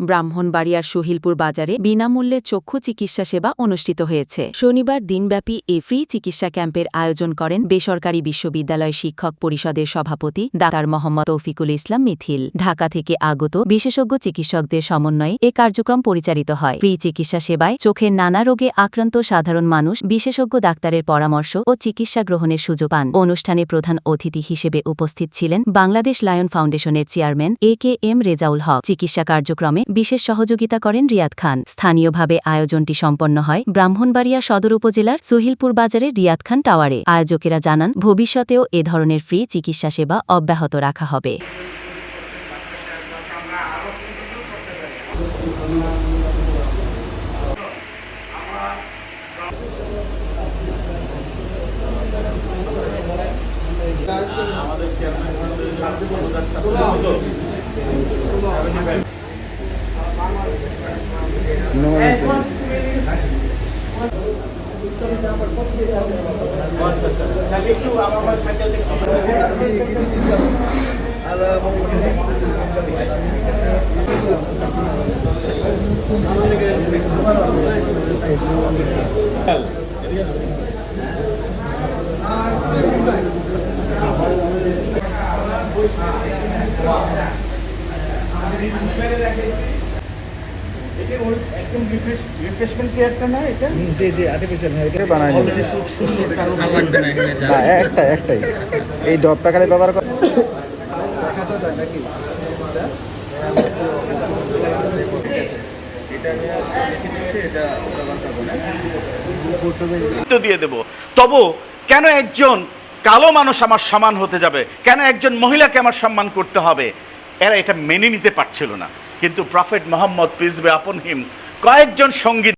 ব্রাহ্মণবাড়িয়ার সহিলপুর বাজারে বিনামূল্যে চক্ষু চিকিৎসা সেবা অনুষ্ঠিত হয়েছে। শনিবার দিনব্যাপী এ ফ্রি চিকিৎসা ক্যাম্পের আয়োজন করেন বেসরকারি বিশ্ববিদ্যালয় শিক্ষক পরিষদের সভাপতি ডাক্তার মোহাম্মদ তৌফিকুল ইসলাম মিথিল। ঢাকা থেকে আগত বিশেষজ্ঞ চিকিৎসকদের সমন্বয়ে এ কার্যক্রম পরিচালিত হয়। ফ্রি চিকিৎসা সেবায় চোখের নানা রোগে আক্রান্ত সাধারণ মানুষ বিশেষজ্ঞ ডাক্তারের পরামর্শ ও চিকিৎসা গ্রহণের সুযোগ পান। অনুষ্ঠানে প্রধান অতিথি হিসেবে উপস্থিত ছিলেন বাংলাদেশ লায়ন ফাউন্ডেশনের চেয়ারম্যান এ.কে.এম. রেজাউল হক। চিকিৎসা কার্যক্রমে বিশেষ সহযোগিতা করেন রিয়াদ খান। স্থানীয়ভাবে আয়োজনটি সম্পন্ন হয় ব্রাহ্মণবাড়িয়া সদর উপজেলার সহিলপুর বাজারের রিয়াদ খান টাওয়ারে। আয়োজকেরা জানান, ভবিষ্যতেও এ ধরনের ফ্রি চিকিৎসা সেবা অব্যাহত রাখা হবে। আমাদের চেয়ারম্যান রিফ্রেশমেন্ট কেয়ারটা না, এটা জি আর্টিফিশিয়াল না, এটা বানায় না, একটাই এই ডবটা খালি ব্যবহার করে দিয়ে দেব। তবু কেন একজন কালো মানুষ আমার সমান হতে যাবে, কেন একজন মহিলাকে আমার সম্মান করতে হবে, এরা এটা মেনে নিতে পারছিল না। কিন্তু প্রফেট মুহাম্মদ পিস বি আপন হিম কয়েকজন সঙ্গী